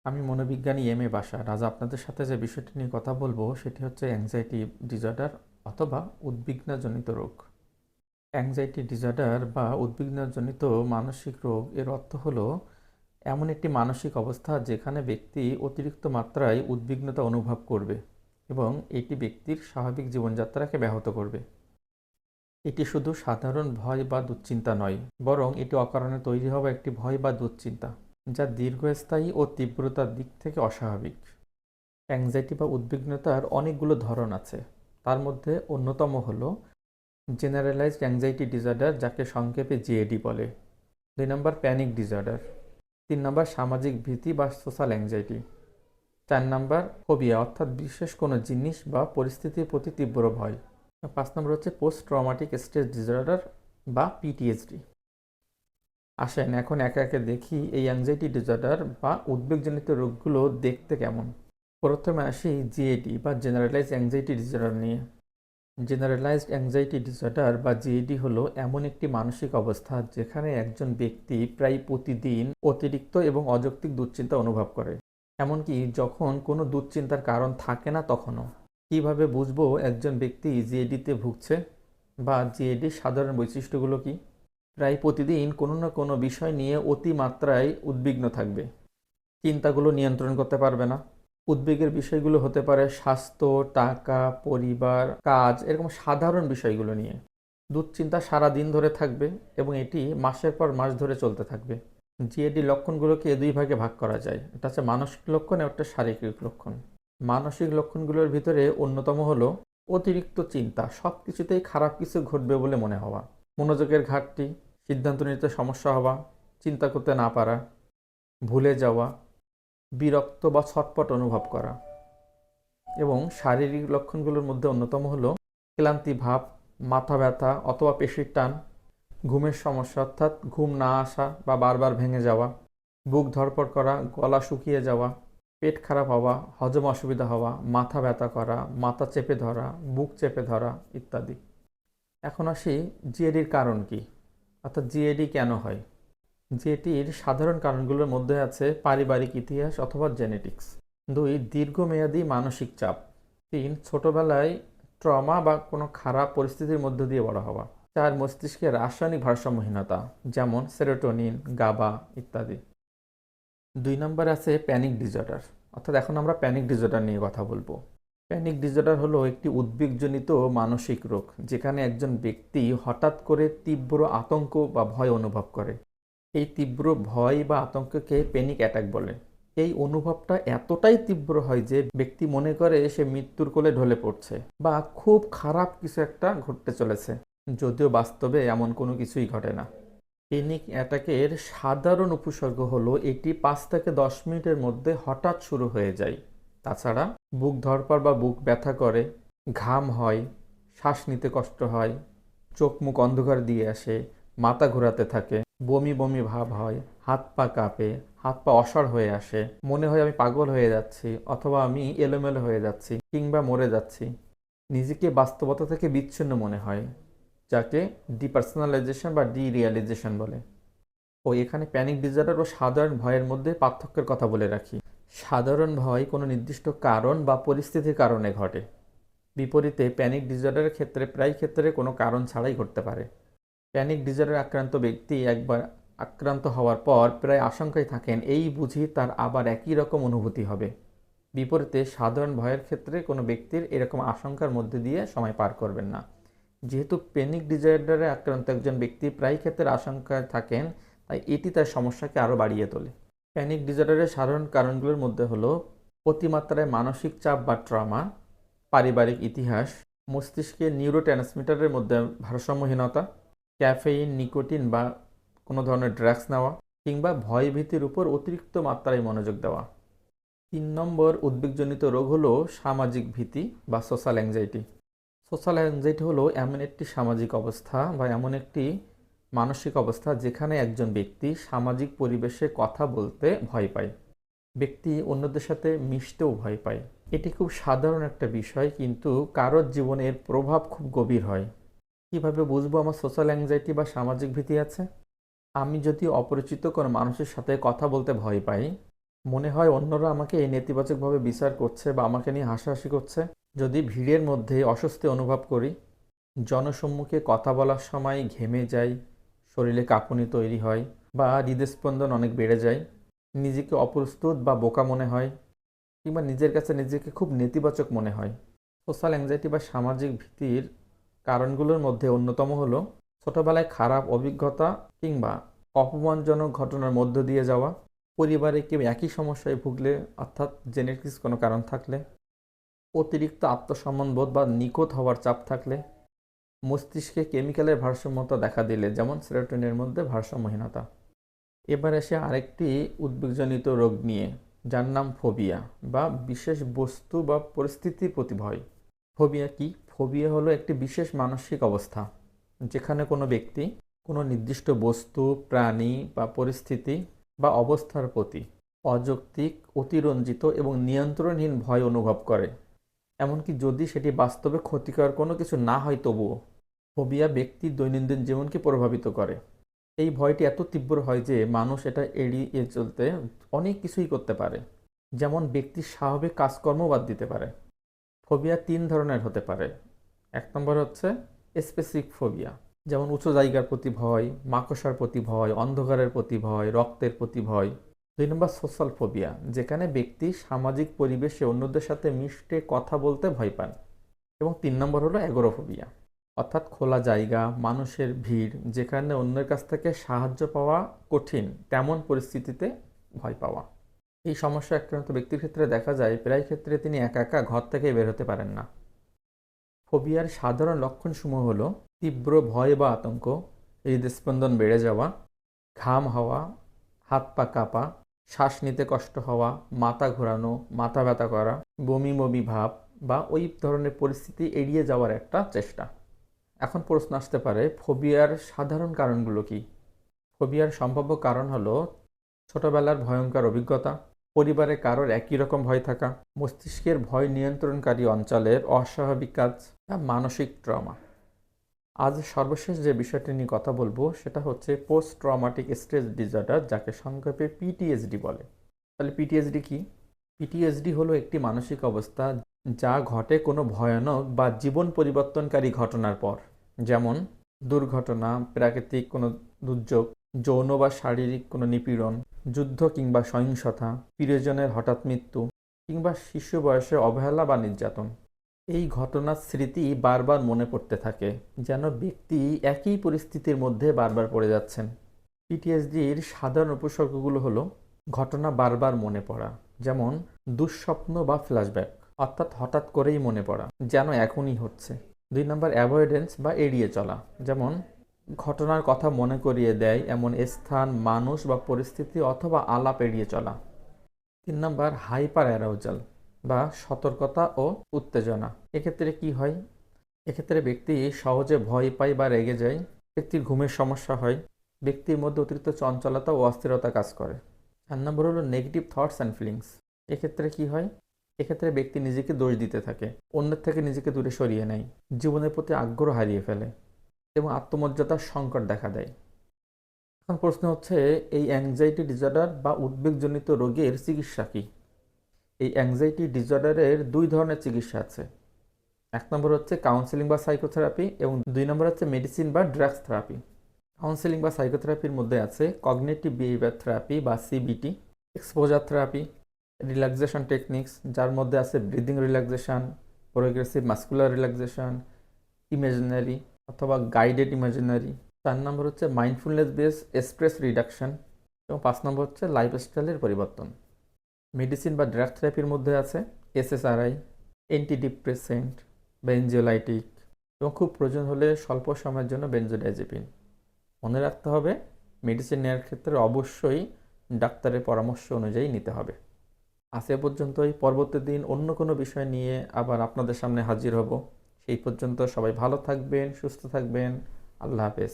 আমি মনোবিজ্ঞানী M A Bashar. আজ আপনাদের সাথে যে বিষয়টি নিয়ে কথা বলবো সেটি হচ্ছে অ্যাংজাইটি ডিসঅর্ডার অথবা উদ্বিগ্নজনিত রোগ। অ্যাংজাইটি ডিসঅর্ডার বা উদ্বিগ্নজনিত মানসিক রোগ এর অর্থ হলো এমন একটি মানসিক অবস্থা যেখানে ব্যক্তি অতিরিক্ত মাত্রায় উদ্বিগ্নতা অনুভব করবে এবং এটি ব্যক্তির স্বাভাবিক জীবনযাত্রাকে ব্যাহত করবে। এটি শুধু সাধারণ ভয় বা দুশ্চিন্তা নয়, বরং এটি অকারণে তৈরি হওয়া একটি ভয় বা দুশ্চিন্তা যা দীর্ঘস্থায়ী ও তীব্রতার দিক থেকে অস্বাভাবিক। অ্যাংজাইটি বা উদ্বিগ্নতার অনেকগুলো ধরন আছে। তার মধ্যে অন্যতম হলো জেনারেলাইজড অ্যাংজাইটি ডিসঅর্ডার, যাকে সংক্ষেপে জেএডি বলে। 2 নম্বর প্যানিক ডিসঅর্ডার। 3 নম্বর সামাজিক ভীতি বা সোশ্যাল অ্যাংজাইটি। 4 নম্বর ফোবিয়া, অর্থাৎ বিশেষ কোনো জিনিস বা পরিস্থিতির প্রতি তীব্র ভয়। 5 নম্বর হচ্ছে পোস্ট ট্রমাটিক স্ট্রেস ডিসঅর্ডার বা পিটিএসডি। আসেন এখন একে একে দেখি এই অ্যাংজাইটি ডিসঅর্ডার বা উদ্বেগজনিত রোগগুলো দেখতে কেমন। প্রথমে আসি জিএডি বা জেনারেলাইজড অ্যাংজাইটি ডিসঅর্ডার নিয়ে। জেনারেলাইজড অ্যাংজাইটি ডিসঅর্ডার বা জিএডি হলো এমন একটি মানসিক অবস্থা যেখানে একজন ব্যক্তি প্রায় প্রতিদিন অতিরিক্ত এবং অযৌক্তিক দুশ্চিন্তা অনুভব করে, এমনকি যখন কোনো দুশ্চিন্তার কারণ থাকে না তখনও। কিভাবে বুঝবো একজন ব্যক্তি জিএডিতে ভুগছে বা জিএডির সাধারণ বৈশিষ্ট্যগুলো কি? প্রায় প্রতিদিন কোনো না কোনো বিষয় নিয়ে অতিমাত্রায় উদ্বিগ্ন থাকবে, চিন্তাগুলো নিয়ন্ত্রণ করতে পারবে না। উদ্বেগের বিষয়গুলো হতে পারে স্বাস্থ্য, টাকা, পরিবার, কাজ, এরকম সাধারণ বিষয়গুলো নিয়ে। দুশ্চিন্তা সারা দিন ধরে থাকবে এবং এটি মাসের পর মাস ধরে চলতে থাকবে। জিএডি লক্ষণগুলোকে দুই ভাগে ভাগ করা যায়, এটা হচ্ছে মানসিক লক্ষণ এবং একটা শারীরিক লক্ষণ। মানসিক লক্ষণগুলোর ভিতরে অন্যতম হলো অতিরিক্ত চিন্তা, সব কিছুতেই খারাপ কিছু ঘটবে বলে মনে হওয়া, মনোযোগের ঘাটতি, সিদ্ধান্ত নিতে সমস্যা হওয়া, চিন্তা করতে না পারা, ভুলে যাওয়া, বিরক্ত বা ছটপট অনুভব করা। এবং শারীরিক লক্ষণগুলোর মধ্যে অন্যতম হলো ক্লান্তি ভাব, মাথা ব্যথা অথবা পেশির টান, ঘুমের সমস্যা অর্থাৎ ঘুম না আসা বা বারবার ভেঙে যাওয়া, বুক ধড়ফড় করা, গলা শুকিয়ে যাওয়া, পেট খারাপ হওয়া, হজম অসুবিধা হওয়া, মাথা ব্যথা করা, মাথা চেপে ধরা, বুক চেপে ধরা ইত্যাদি। এখন আসি জিএডির কারণ কি, অর্থাৎ জিএডি কেন হয়। যেটির সাধারণ কারণগুলোর মধ্যে আছে পারিবারিক ইতিহাস অথবা জেনেটিক্স। 2 দীর্ঘমেয়াদী মানসিক চাপ। 3 ছোটবেলায় ট্রমা বা কোনো খারাপ পরিস্থিতির মধ্য দিয়ে বড় হওয়া। 4 মস্তিষ্কের রাসায়নিক ভারসাম্যহীনতা, যেমন সেরোটোনিন, গাবা ইত্যাদি। 2 নম্বর আছে প্যানিক ডিসঅর্ডার, অর্থাৎ এখন আমরা প্যানিক ডিসঅর্ডার নিয়ে কথা বলবো। প্যানিক ডিসঅর্ডার হলো একটি উদ্বেগজনিত মানসিক রোগ যেখানে একজন ব্যক্তি হঠাৎ করে তীব্র আতঙ্ক বা ভয় অনুভব করে। এই তীব্র ভয় বা আতঙ্ককে প্যানিক অ্যাটাক বলে। এই অনুভবটা এতটাই তীব্র হয় যে ব্যক্তি মনে করে সে মৃত্যুর কোলে ঢলে পড়ছে বা খুব খারাপ কিছু একটা ঘটতে চলেছে, যদিও বাস্তবে এমন কোনো কিছুই ঘটে না। প্যানিক অ্যাটাকের সাধারণ উপসর্গ হলো এটি 5 থেকে 10 মিনিটের মধ্যে হঠাৎ শুরু হয়ে যায়। তাছাড়া বুক ধড়ফড় বা বুক ব্যথা করে, ঘাম হয়, শ্বাস নিতে কষ্ট হয়, চোখ মুখ অন্ধকার দিয়ে আসে, মাথা ঘোরাতে থাকে, বমি বমি ভাব হয়, হাত পা কাঁপে, হাত পা অসাড় হয়ে আসে, মনে হয় আমি পাগল হয়ে যাচ্ছি অথবা আমি এলোমেলো হয়ে যাচ্ছি কিংবা মরে যাচ্ছি। নিজেকে বাস্তবতা থেকে বিচ্ছিন্ন মনে হয়, যাকে ডিপার্সোনালাইজেশন বা ডিরিয়ালাইজেশন বলে। ও এখানে প্যানিক ডিসঅর্ডার ও সাধারণ ভয়ের মধ্যে পার্থক্যের কথা বলে রাখি। সাধারণ ভয় কোনো নির্দিষ্ট কারণ বা পরিস্থিতির কারণে ঘটে, বিপরীতে প্যানিক ডিসঅর্ডারের ক্ষেত্রে প্রায় ক্ষেত্রে কোনো কারণ ছাড়াই ঘটতে পারে। প্যানিক ডিসঅর্ডারে আক্রান্ত ব্যক্তি একবার আক্রান্ত হওয়ার পর প্রায় আশঙ্কায় থাকেন এই বুঝি তার আবার একই রকম অনুভূতি হবে। বিপরীতে সাধারণ ভয়ের ক্ষেত্রে কোনো ব্যক্তির এরকম আশঙ্কার মধ্যে দিয়ে সময় পার করবেন না। যেহেতু প্যানিক ডিসঅর্ডারে আক্রান্ত একজন ব্যক্তি প্রায় ক্ষেত্রে আশঙ্কায় থাকেন, তাই এটি তার সমস্যাকে আরও বাড়িয়ে তোলে। প্যানিক ডিসঅর্ডারের সাধারণ কারণগুলোর মধ্যে হলো অতিমাত্রায় মানসিক চাপ বা ট্রমা, পারিবারিক ইতিহাস, মস্তিষ্কের নিউরোট্রান্সমিটারের মধ্যে ভারসাম্যহীনতা, ক্যাফেইন, নিকোটিন বা কোনো ধরনের ড্রাগস নেওয়া, কিংবা ভয়ভীতির উপর অতিরিক্ত মাত্রায় মনোযোগ দেওয়া। 3 নম্বর উদ্বেগজনিত রোগ হলো সামাজিক ভীতি বা সোশ্যাল অ্যাংজাইটি। সোশ্যাল অ্যাংজাইটি হলো এমন একটি সামাজিক অবস্থা বা এমন একটি মানসিক অবস্থা যেখানে একজন ব্যক্তি সামাজিক পরিবেশে কথা বলতে ভয় পায়, ব্যক্তি অন্যদের সাথে মিশতেও ভয় পায়। এটি খুব সাধারণ একটা বিষয়, কিন্তু কারোর জীবনের প্রভাব খুব গভীর হয়। কিভাবে বুঝবো আমার সোশ্যাল অ্যাংজাইটি বা সামাজিক ভীতি আছে? আমি যদি অপরিচিত কোনো মানুষের সাথে কথা বলতে ভয় পাই, মনে হয় অন্যরা আমাকে এই নেতিবাচকভাবে বিচার করছে বা আমাকে নিয়ে হাসাহাসি করছে। যদি ভিড়ের মধ্যে অস্বস্তি অনুভব করি, জনসম্মুখে কথা বলার সময় ঘেমে যাই, শরীরে কাঁপুনি তৈরি হয় বা হৃদস্পন্দন অনেক বেড়ে যায়, নিজেকে অপ্রস্তুত বা বোকা মনে হয়, কিংবা নিজের কাছে নিজেকে খুব নেতিবাচক মনে হয়। সোশ্যাল অ্যাংজাইটি বা সামাজিক ভীতির কারণগুলোর মধ্যে অন্যতম হলো ছোটবেলায় খারাপ অভিজ্ঞতা কিংবা অপমানজনক ঘটনার মধ্য দিয়ে যাওয়া, পরিবারে কেউ একই সমস্যায় ভুগলে অর্থাৎ জেনেটিক্স কোনো কারণ থাকলে, অতিরিক্ত আত্মসম্মানবোধ বা নিখুঁত হওয়ার চাপ থাকলে, মস্তিষ্কে কেমিক্যালের ভারসাম্যতা দেখা দিলে যেমন সেরোটোনিনের মধ্যে ভারসাম্যহীনতা। এবার এসে আরেকটি উদ্বেগজনিত রোগ নিয়ে, যার নাম ফোবিয়া বা বিশেষ বস্তু বা পরিস্থিতির প্রতি ভয়। ফোবিয়া কি? ফোবিয়া হলো একটি বিশেষ মানসিক অবস্থা যেখানে কোনো ব্যক্তি কোনো নির্দিষ্ট বস্তু, প্রাণী বা পরিস্থিতি বা অবস্থার প্রতি অযৌক্তিক, অতিরঞ্জিত এবং নিয়ন্ত্রণহীন ভয় অনুভব করে, এমনকি যদি সেটি বাস্তবে ক্ষতিকর কোনো কিছু না হয় তবুও। ফোবিয়া ব্যক্তির দৈনন্দিন জীবনকে প্রভাবিত করে। এই ভয়টি এত তীব্র হয় যে মানুষ এটা এড়িয়ে চলতে অনেক কিছুই করতে পারে, যেমন ব্যক্তির স্বাভাবিক কাজকর্ম বাদ দিতে পারে। ফোবিয়া ৩ ধরনের হতে পারে। ১ নম্বর হচ্ছে স্পেসিফিক ফোবিয়া, যেমন উঁচু জায়গার প্রতি ভয়, মাকড়সার প্রতি ভয়, অন্ধকারের প্রতি ভয়, রক্তের প্রতি ভয়। ২ নম্বর সোশ্যাল ফোবিয়া, যেখানে ব্যক্তি সামাজিক পরিবেশে অন্যদের সাথে মিশতে, কথা বলতে ভয় পান। এবং ৩ নম্বর হলো অ্যাগোরাফোবিয়া, অর্থাৎ খোলা জায়গা, মানুষের ভিড়, যেখানে অন্যের কাছ থেকে সাহায্য পাওয়া কঠিন তেমন পরিস্থিতিতে ভয় পাওয়া। এই সমস্যা আক্রান্ত ব্যক্তির ক্ষেত্রে দেখা যায় প্রায় ক্ষেত্রে তিনি একা একা ঘর থেকে বের হতে পারেন না। ফোবিয়ার সাধারণ লক্ষণসমূহ হলো তীব্র ভয় বা আতঙ্ক, হৃদস্পন্দন বেড়ে যাওয়া, ঘাম হওয়া, হাত পা কাঁপা, শ্বাস নিতে কষ্ট হওয়া, মাথা ঘোরানো, মাথা ব্যথা করা, বমি বমি ভাব বা ওই ধরনের পরিস্থিতি এড়িয়ে যাওয়ার একটা চেষ্টা। এখন প্রশ্ন আসতে পারে, ফোবিয়ার সাধারণ কারণগুলো কি? ফোবিয়ার সম্ভাব্য কারণ হলো ছোটবেলার ভয়ঙ্কর অভিজ্ঞতা, পরিবারে কারোর একই রকম ভয় থাকা, মস্তিষ্কের ভয় নিয়ন্ত্রণকারী অঞ্চলের অস্বাভাবিক কাজ, মানসিক ট্রমা। আজ সর্বশেষ যে বিষয়টি নিয়ে কথা বলবো সেটা হচ্ছে পোস্ট ট্রমাটিক স্ট্রেস ডিসঅর্ডার, যাকে সংক্ষেপে পিটিএসডি বলে। তাহলে পিটিএসডি কি? পিটিএসডি হলো একটি মানসিক অবস্থা যা ঘটে কোনো ভয়ানক বা জীবন পরিবর্তনকারী ঘটনার পর, যেমন দুর্ঘটনা, প্রাকৃতিক কোনো দুর্যোগ, যৌন বা শারীরিক কোনো নিপীড়ন, যুদ্ধ কিংবা সহিংসতা, প্রিয়জনের হঠাৎ মৃত্যু, কিংবা শিশু বয়সে অবহেলা বা নির্যাতন। এই ঘটনার স্মৃতি বারবার মনে পড়তে থাকে, যেন ব্যক্তি একই পরিস্থিতির মধ্যে বারবার পড়ে যাচ্ছেন। পিটিএসডির সাধারণ উপসর্গগুলো হলো ঘটনা বারবার মনে পড়া, যেমন দুঃস্বপ্ন বা ফ্ল্যাশব্যাক, অর্থাৎ হঠাৎ করেই মনে পড়া, যেন এখনই হচ্ছে। ২ নম্বর অ্যাভয়েডেন্স বা এড়িয়ে চলা, যেমন ঘটনার কথা মনে করিয়ে দেয় এমন স্থান, মানুষ বা পরিস্থিতি অথবা আলাপ এড়িয়ে চলা। ৩ নম্বর হাইপার অ্যারাউজাল বা সতর্কতা ও উত্তেজনা। এক্ষেত্রে কি হয়? এক্ষেত্রে ব্যক্তি সহজে ভয় পায় বা রেগে যায়, ব্যক্তির ঘুমের সমস্যা হয়, ব্যক্তির মধ্যে অতিরিক্ত চঞ্চলতা ও অস্থিরতা কাজ করে। ৪ নম্বর হলো নেগেটিভ থটস অ্যান্ড ফিলিংস। এক্ষেত্রে কি হয়? এক্ষেত্রে ব্যক্তি নিজেকে দোষ দিতে থাকে, অন্যের থেকে নিজেকে দূরে সরিয়ে নেয়, জীবনের প্রতি আগ্রহ হারিয়ে ফেলে এবং আত্মমর্যাদার সংকট দেখা দেয়। এখন প্রশ্ন হচ্ছে, এই অ্যাংজাইটি ডিসঅর্ডার বা উদ্বেগজনিত রোগের চিকিৎসা কী? এই অ্যাংজাইটি ডিসঅর্ডারের ২ ধরনের চিকিৎসা আছে। ১ নম্বর হচ্ছে কাউন্সেলিং বা সাইকোথেরাপি এবং ২ নম্বর হচ্ছে মেডিসিন বা ড্রাগস থেরাপি। কাউন্সেলিং বা সাইকোথেরাপির মধ্যে আছে কগনিটিভ বিহেভিয়ার থেরাপি বা CBT, exposure therapy, relaxation techniques, যার মধ্যে আছে breathing relaxation, progressive muscular relaxation, imaginary অথবা গাইডেড ইমাজিনারি। ৪ নম্বর হচ্ছে মাইন্ডফুলনেস বেস স্ট্রেস রিডাকশন এবং ৫ নম্বর হচ্ছে লাইফস্টাইলের পরিবর্তন। মেডিসিন বা ড্রাগ থেরাপির মধ্যে আছে এসএসআরআই, অ্যান্টিডিপ্রেসেন্ট, বেনজোলাইটিক এবং খুব প্রয়োজন হলে স্বল্প সময়ের জন্য বেনজোডাইজেপিন। মনে রাখতে হবে, মেডিসিন নেওয়ার ক্ষেত্রে অবশ্যই ডাক্তারের পরামর্শ অনুযায়ী নিতে হবে। আজ এ পর্যন্তই। পরবর্তী দিন অন্য কোনো বিষয় নিয়ে আবার আপনাদের সামনে হাজির হব। সেই পর্যন্ত সবাই ভালো থাকবেন, সুস্থ থাকবেন। আল্লাহ হাফেজ।